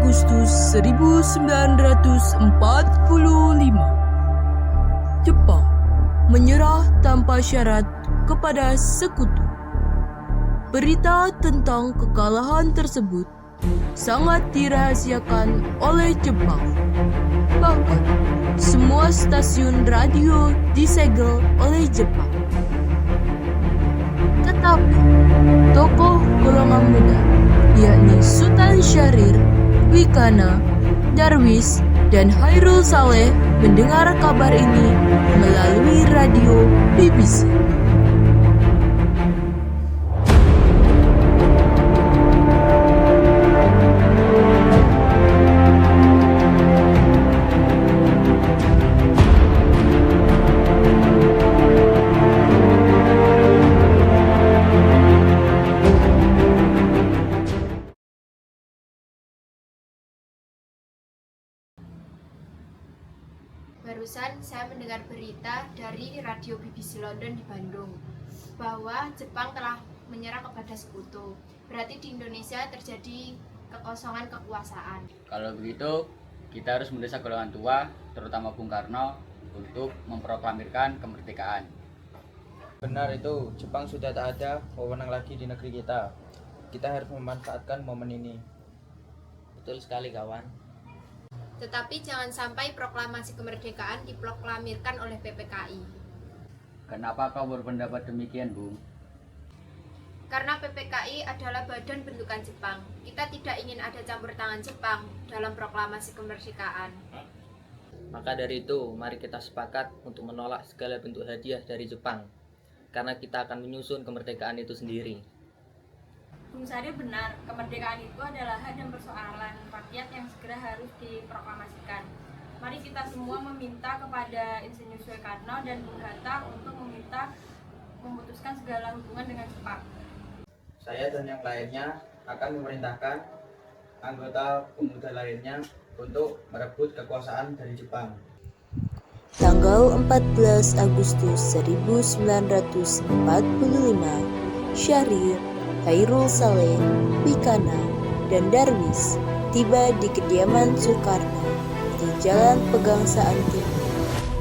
Agustus 1945. Jepang menyerah tanpa syarat kepada sekutu. Berita tentang kekalahan tersebut sangat dirahasiakan oleh Jepang. Bahkan, semua stasiun radio disegel oleh Jepang. Tetapi, tokoh golongan muda, yakni Sultan Syahrir, Wikana, Darwis, dan Hairul Saleh mendengar kabar ini melalui radio BBC. Barusan saya mendengar berita dari radio BBC London di Bandung bahwa Jepang telah menyerah kepada sekutu. Berarti di Indonesia terjadi kekosongan kekuasaan. Kalau begitu, kita harus mendesak golongan tua, terutama Bung Karno, untuk memproklamirkan kemerdekaan. Benar itu, Jepang sudah tak ada wewenang lagi di negeri kita. Kita harus memanfaatkan momen ini. Betul sekali kawan. Tetapi jangan sampai proklamasi kemerdekaan diproklamirkan oleh PPKI. Kenapa kau berpendapat demikian, Bung? Karena PPKI adalah badan bentukan Jepang. Kita tidak ingin ada campur tangan Jepang dalam proklamasi kemerdekaan. Maka dari itu, mari kita sepakat untuk menolak segala bentuk hadiah dari Jepang. Karena kita akan menyusun kemerdekaan itu sendiri. Bung Sari benar, kemerdekaan itu adalah hak dan persoalan rakyat yang segera harus diproklamasikan. Mari kita semua meminta kepada Insinyur Soekarno dan Bung Hatta untuk memutuskan segala hubungan dengan Jepang. Saya dan yang lainnya akan memerintahkan anggota pemuda lainnya untuk merebut kekuasaan dari Jepang. Tanggal 14 Agustus 1945, Syahrir, Hairul Saleh, Wikana, dan Darwis tiba di kediaman Soekarno di Jalan Pegangsaan Timur,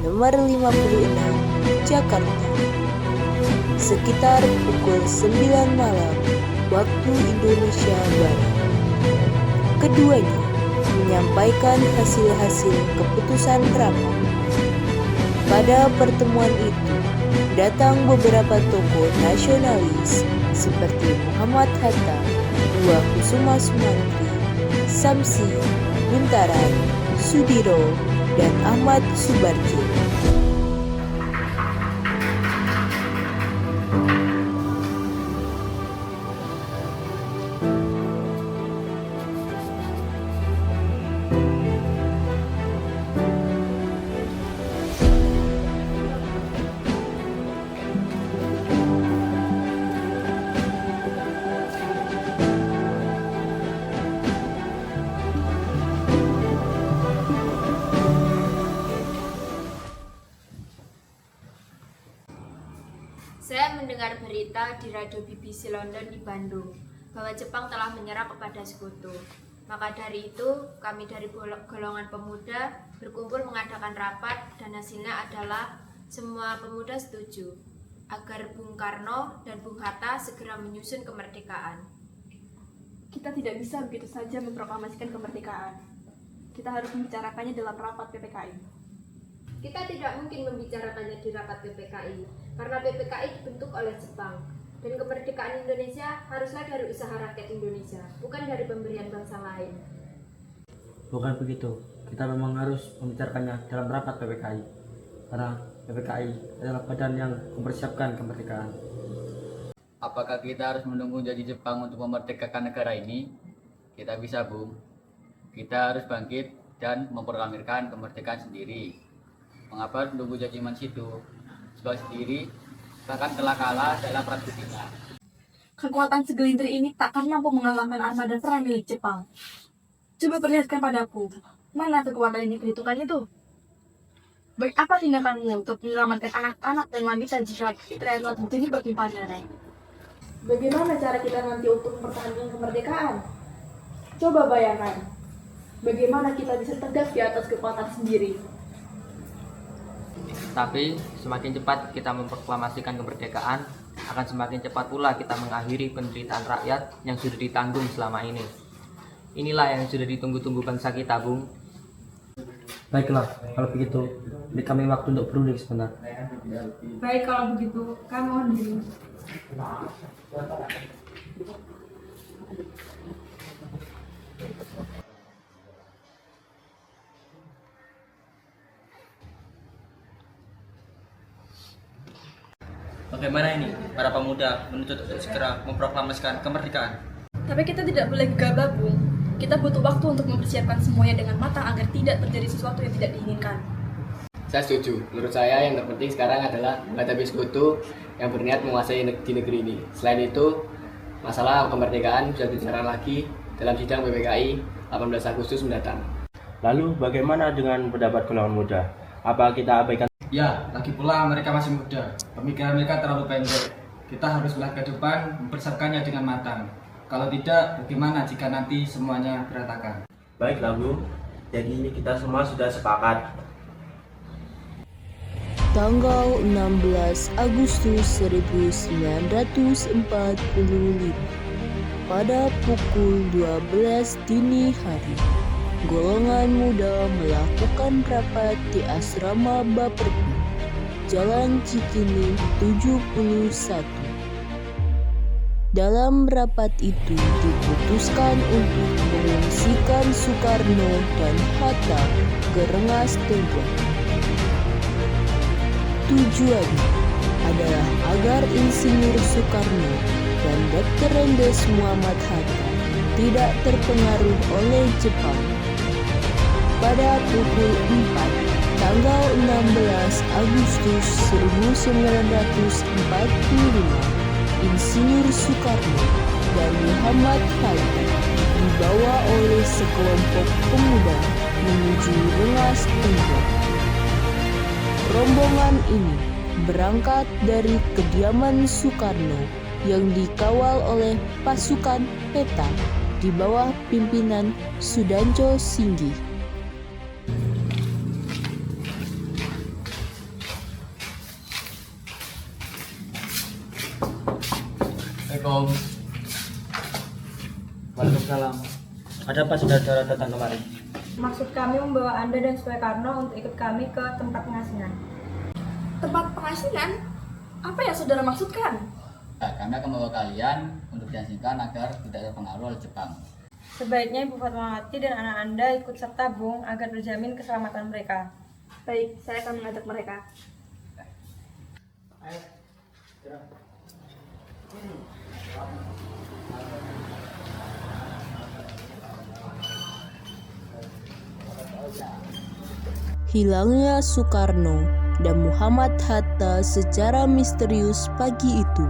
nomor 56, Jakarta. Sekitar pukul 9 malam waktu Indonesia Barat. Keduanya menyampaikan hasil-hasil keputusan rapat. Pada pertemuan itu, datang beberapa tokoh nasionalis seperti Muhammad Hatta, Dua Kusuma Sumantri, Samsi, Buntaran, Sudiro, dan Ahmad Subarjo. Saya mendengar berita di radio BBC London di Bandung bahwa Jepang telah menyerah kepada sekutu. Maka dari itu, kami dari golongan pemuda berkumpul mengadakan rapat dan hasilnya adalah semua pemuda setuju agar Bung Karno dan Bung Hatta segera menyusun kemerdekaan. Kita tidak bisa begitu saja memproklamasikan kemerdekaan. Kita harus membicarakannya dalam rapat PPKI. Kita tidak mungkin membicarakannya di rapat PPKI karena PPKI dibentuk oleh Jepang dan kemerdekaan Indonesia haruslah dari usaha rakyat Indonesia, bukan dari pemberian bangsa lain. Bukan begitu, kita memang harus membicarakannya dalam rapat PPKI karena PPKI adalah badan yang mempersiapkan kemerdekaan. Apakah kita harus menunggu janji Jepang untuk memerdekakan negara ini? Kita bisa, Bung. Kita harus bangkit dan memproklamirkan kemerdekaan sendiri. Mengapa harus menunggu janji Mansitu? Sebab sendiri bahkan telah kalah dalam praktisinya. Kekuatan segelintir ini takkan mampu mengalahkan armada perang milik Jepang. Coba perlihatkan padaku, mana kekuatan yang diperhitungkan itu? Baik apa tindakanmu untuk menyelamatkan anak-anak dan wanita jika rakyat ini berlimpah darah? Bagaimana cara kita nanti untuk mempertahankan kemerdekaan? Coba bayangkan, Bagaimana kita bisa tegak di atas kekuatan sendiri? Tapi semakin cepat kita memproklamasikan kemerdekaan, akan semakin cepat pula kita mengakhiri penderitaan rakyat yang sudah ditanggung selama ini. Inilah yang sudah ditunggu-tunggu bangsa kita, Bung. Baiklah, kalau begitu, beri kami waktu untuk berunding sebentar. Baik, kalau begitu, kami mohon diri. Bagaimana ini para pemuda menuntut untuk segera memproklamasikan kemerdekaan? Tapi kita tidak boleh gegabah, Bung. Kita butuh waktu untuk mempersiapkan semuanya dengan matang agar tidak terjadi sesuatu yang tidak diinginkan. Saya setuju. Menurut saya yang terpenting sekarang adalah menghadapi sekutu yang berniat menguasai di negeri ini. Selain itu, masalah kemerdekaan bisa bicara lagi dalam sidang PPKI 18 Agustus mendatang. Lalu bagaimana dengan pendapat golongan muda? Apa kita abaikan? Ya, lagi pula mereka masih muda. Pemikiran mereka terlalu pendek. Kita harus melihat ke depan, mempersiapkannya dengan matang. Kalau tidak, bagaimana jika nanti semuanya berantakan? Baiklah, Bu. Jadi kita semua sudah sepakat. Tanggal 16 Agustus 1945 pada pukul 12 dini hari, golongan muda melakukan rapat di asrama Baperdi, Jalan Cikini 71. Dalam rapat itu diputuskan untuk mengungsikan Soekarno dan Hatta ke Rengas Dengklok. Tujuannya adalah agar Insinyur Soekarno dan Dr. Andes Muhammad Hatta tidak terpengaruh oleh Jepang. Pada pukul 4, tanggal 16 Agustus 1945, Insinyur Soekarno dan Muhammad Hatta dibawa oleh sekelompok pemuda menuju Rengas Dengklok. Rombongan ini berangkat dari kediaman Soekarno yang dikawal oleh pasukan peta di bawah pimpinan Sudanco Singgi. Assalamualaikum. Waalaikumsalam. Ada apa saudara-saudara datang kemari? Maksud kami membawa Anda dan Soekarno untuk ikut kami ke tempat pengasingan. Tempat pengasingan? Apa yang saudara maksudkan? Kami akan membawa kalian untuk diasingkan agar tidak terpengaruh oleh Jepang. Sebaiknya Ibu Fatmawati dan anak Anda ikut serta Bung agar terjamin keselamatan mereka. Baik, saya akan mengajak mereka. Hilangnya Soekarno dan Muhammad Hatta secara misterius pagi itu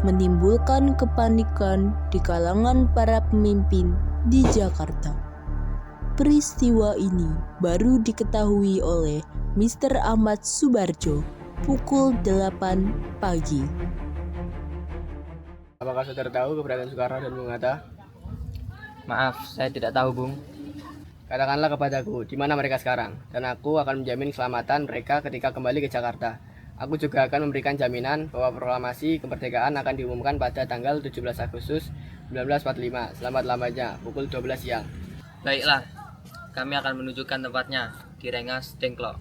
menimbulkan kepanikan di kalangan para pemimpin di Jakarta. Peristiwa ini baru diketahui oleh Mr. Ahmad Subarjo pukul 8 pagi. Apakah saudara tahu keberadaan Soekarno dan Bung Hatta? Maaf, saya tidak tahu, Bung. Katakanlah kepadaku, di mana mereka sekarang, dan aku akan menjamin keselamatan mereka ketika kembali ke Jakarta. Aku juga akan memberikan jaminan bahwa proklamasi kemerdekaan akan diumumkan pada tanggal 17 Agustus 1945, selamat-lamanya, pukul 12 siang. Baiklah, kami akan menunjukkan tempatnya di Rengas Dengklok.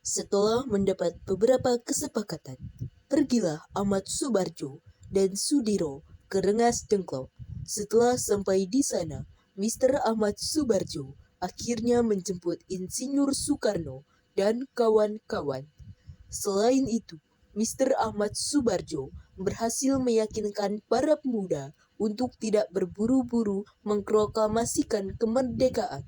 Setelah mendapat beberapa kesepakatan, pergilah Ahmad Subarjo dan Sudiro ke Rengas Dengklok. Setelah sampai di sana, Mr. Ahmad Subarjo akhirnya menjemput Insinyur Soekarno dan kawan-kawan. Selain itu, Mr. Ahmad Subarjo berhasil meyakinkan para pemuda untuk tidak berburu-buru memproklamasikan kemerdekaan.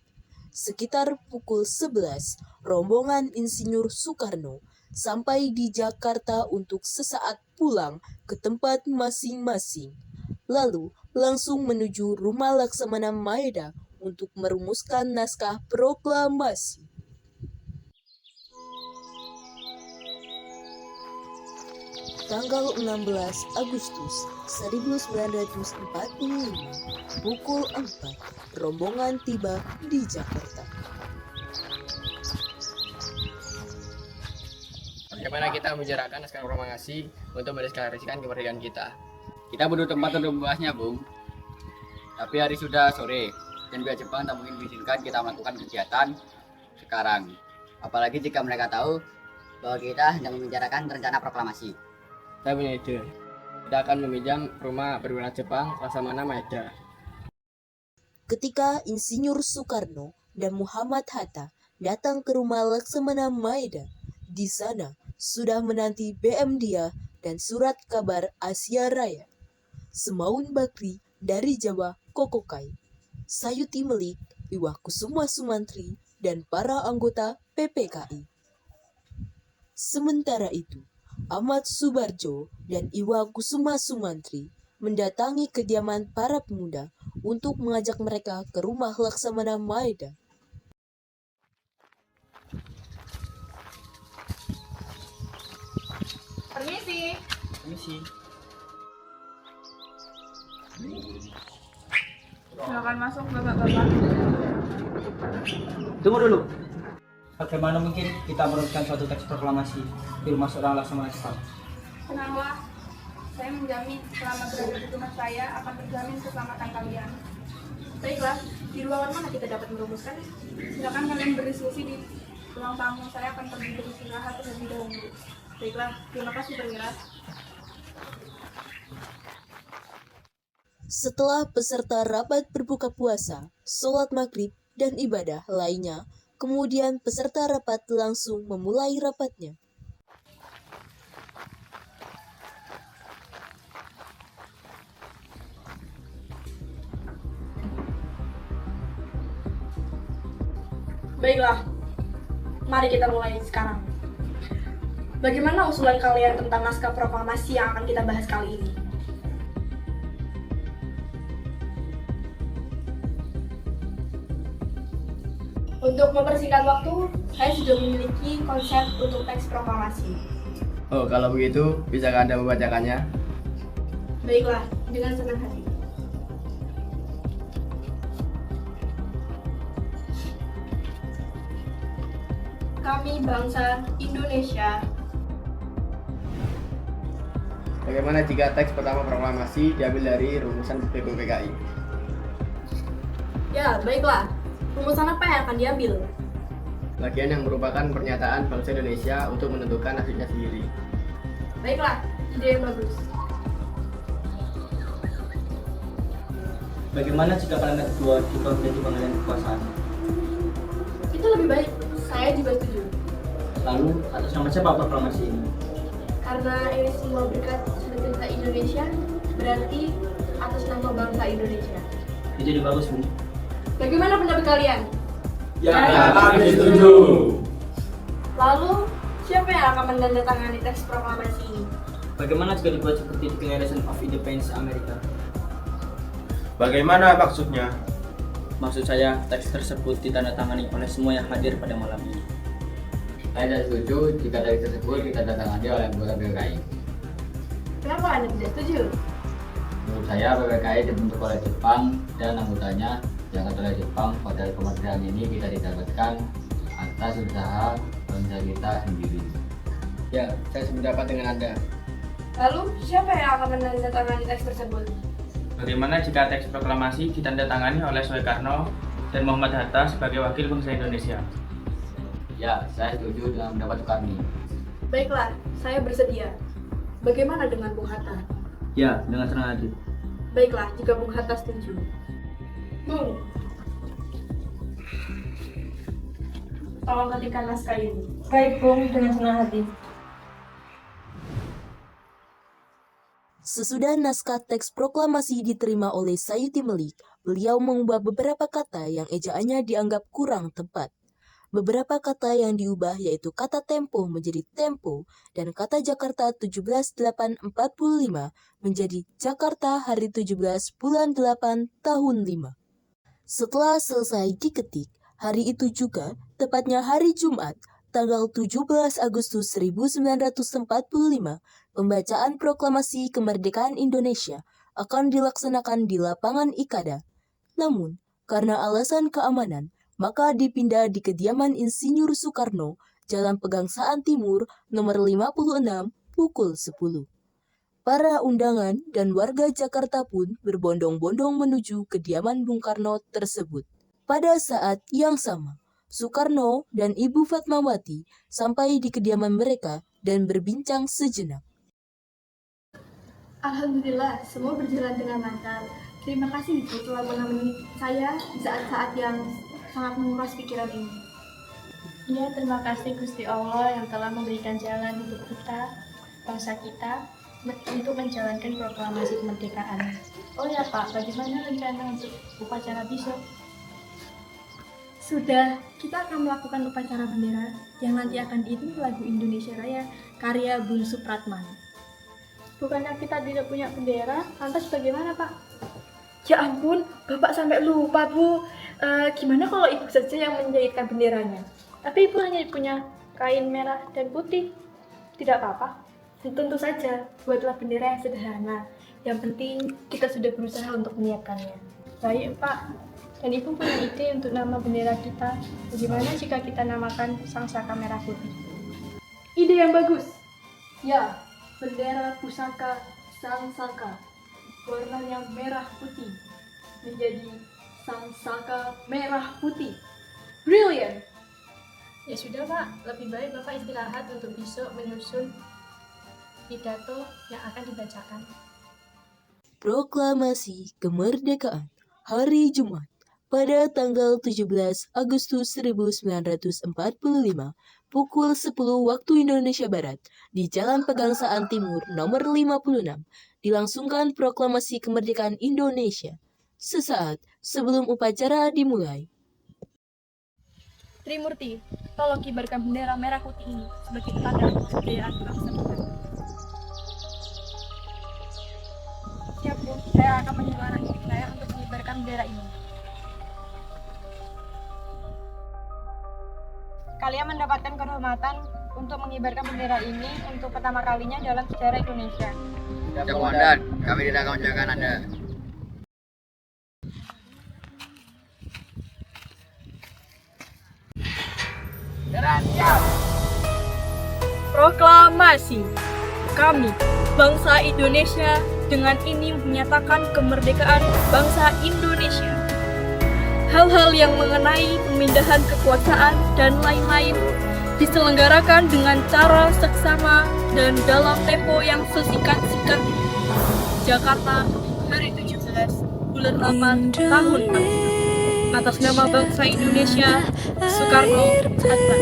Sekitar pukul 11, rombongan Insinyur Soekarno sampai di Jakarta untuk sesaat pulang ke tempat masing-masing. Lalu langsung menuju rumah Laksamana Maeda untuk merumuskan naskah proklamasi. tanggal 16 Agustus 1945, pukul 4, rombongan tiba di Jakarta. Bagaimana kita membicarakan naskah proklamasi untuk mendeklarasikan kemerdekaan kita? Kita butuh tempat untuk membahasnya, Bung. Tapi hari sudah sore, dan pihak Jepang tak mungkin mengizinkan kita melakukan kegiatan sekarang. Apalagi jika mereka tahu bahwa kita hendak membicarakan rencana proklamasi. Saya punya ide. Kita akan meminjam rumah perwira Jepang Laksamana Maeda. Ketika Insinyur Soekarno dan Muhammad Hatta datang ke rumah Laksamana Maeda, di sana sudah menanti BM Dia dan surat kabar Asia Raya. Semaun Bakri dari Jawa Kokokai, Sayuti Melik, Iwah Kusuma Sumantri, dan para anggota PPKI. Sementara itu, Ahmad Subarjo dan Iwah Kusuma Sumantri mendatangi kediaman para pemuda untuk mengajak mereka ke rumah Laksamana Maeda. Permisi. Silakan masuk bapak-bapak. Tunggu dulu. Bagaimana mungkin kita meneruskan suatu teks proklamasi di rumah seorang Laksamana Jepang? Tenanglah, saya menjamin selama berada di rumah saya akan terjamin keselamatan kalian. Baiklah, di ruangan mana kita dapat merumuskan? Silakan kalian berdiskusi di ruang tamu. Saya akan pergi beristirahat terlebih dahulu. Baiklah, terima kasih perwira. Setelah peserta rapat berbuka puasa, sholat maghrib, dan ibadah lainnya, kemudian peserta rapat langsung memulai rapatnya. Baiklah, mari kita mulai sekarang. Bagaimana usulan kalian tentang naskah proklamasi yang akan kita bahas kali ini? Untuk mempersingkat waktu, saya sudah memiliki konsep untuk teks proklamasi. Oh, kalau begitu, bisakah Anda membacakannya? Baiklah, dengan senang hati. Kami bangsa Indonesia. Bagaimana jika teks pertama proklamasi diambil dari rumusan PPKI? Ya, baiklah. Rumusan apa yang akan diambil? Bagian yang merupakan pernyataan bangsa Indonesia untuk menentukan nasibnya sendiri. Baiklah, ide yang bagus. Bagaimana jika kalian berdua juga menjadi pengalian kekuasaan? Itu lebih baik. Saya juga setuju. Lalu, atas nama siapa proklamasi ini? Karena ini semua berkat cerita Indonesia, berarti atas nama bangsa Indonesia. Itu ide bagus, Bu. Bagaimana pendapat kalian? Ya, kami setuju. Lalu, siapa yang akan menandatangani teks proklamasi ini? Bagaimana jika dibuat seperti Declaration of Independence Amerika? Bagaimana maksudnya? Maksud saya, teks tersebut ditandatangani oleh semua yang hadir pada malam ini. Saya tidak setuju jika teks tersebut ditandatangani oleh anggota PPKI. Kenapa Anda tidak setuju? Menurut saya, PPKI dibentuk oleh Jepang dan anggotanya diangkat oleh Jepang. Pada kemerdekaan ini kita didapatkan atas usaha bangsa kita sendiri. Ya, saya sependapat dengan Anda. Lalu, siapa yang akan menandatangani teks tersebut? Bagaimana jika teks proklamasi ditandatangani oleh Soekarno dan Muhammad Hatta sebagai wakil bangsa Indonesia? Ya, saya setuju dengan pendapat Soekarni. Baiklah, saya bersedia. Bagaimana dengan Bung Hatta? Ya, dengan senang hati. Baiklah, jika Bung Hatta setuju. Bung, tolong ketikkan naskah ini. Baik, Bung, dengan senang hati. Sesudah naskah teks proklamasi diterima oleh Sayuti Melik, beliau mengubah beberapa kata yang ejaannya dianggap kurang tepat. Beberapa kata yang diubah yaitu kata tempo menjadi tempo dan kata Jakarta 17/8/45 menjadi Jakarta hari 17 bulan 8 tahun 5. Setelah selesai diketik, hari itu juga, tepatnya hari Jumat, tanggal 17 Agustus 1945, pembacaan proklamasi kemerdekaan Indonesia akan dilaksanakan di lapangan Ikada. Namun, karena alasan keamanan, maka dipindah di kediaman Insinyur Soekarno, Jalan Pegangsaan Timur, nomor 56, pukul 10. Para undangan dan warga Jakarta pun berbondong-bondong menuju kediaman Bung Karno tersebut. Pada saat yang sama, Soekarno dan Ibu Fatmawati sampai di kediaman mereka dan berbincang sejenak. Alhamdulillah, semua berjalan dengan lancar. Terima kasih Ibu telah menemani saya di saat-saat yang sangat menguras pikiran ini. Ya, terima kasih Gusti Allah yang telah memberikan jalan untuk kita, bangsa kita, untuk menjalankan proklamasi kemerdekaan. Oh ya Pak, bagaimana rencana untuk upacara besok? Sudah, kita akan melakukan upacara bendera yang nanti akan diiringi lagu Indonesia Raya karya Bung Supratman. Bukannya kita tidak punya bendera, lantas bagaimana Pak? Ya ampun, Bapak sampai lupa Bu. Gimana kalau Ibu saja yang menjahitkan benderanya? Tapi Ibu hanya punya kain merah dan putih. Tidak apa-apa. Tentu saja, buatlah bendera yang sederhana. Yang penting kita sudah berusaha untuk menyiapkannya. Baik Pak. Dan Ibu punya ide untuk nama bendera kita. Bagaimana jika kita namakan Sang Saka Merah Putih? Ide yang bagus. Ya, bendera pusaka Sang Saka. Warnanya merah putih. Menjadi Sang Saka Merah Putih. Brilliant! Ya sudah Pak, lebih baik Bapak istirahat untuk besok menyusun pidato yang akan dibacakan. Proklamasi Kemerdekaan Hari Jumat pada tanggal 17 Agustus 1945 pukul 10 waktu Indonesia Barat di Jalan Pegangsaan Timur nomor 56 dilangsungkan proklamasi kemerdekaan Indonesia. Sesaat sebelum upacara dimulai. Trimurti, tolong kibarkan bendera merah putih ini sebagai tanda kejayaan bangsa kita. Siap Bu, saya akan menyuruh anak didik saya untuk mengibarkan bendera ini. Kalian mendapatkan kehormatan untuk mengibarkan bendera ini untuk pertama kalinya dalam sejarah Indonesia. Ya Komandan, kami tidak akan menjaga Anda. Proklamasi. Kami, bangsa Indonesia, dengan ini menyatakan kemerdekaan bangsa Indonesia. Hal-hal yang mengenai pemindahan kekuasaan dan lain-lain diselenggarakan dengan cara seksama dan dalam tempo yang sesingkat-singkatnya. Jakarta, hari 17 bulan 8 tahun 6. Atas nama bangsa Indonesia, Soekarno Hatta.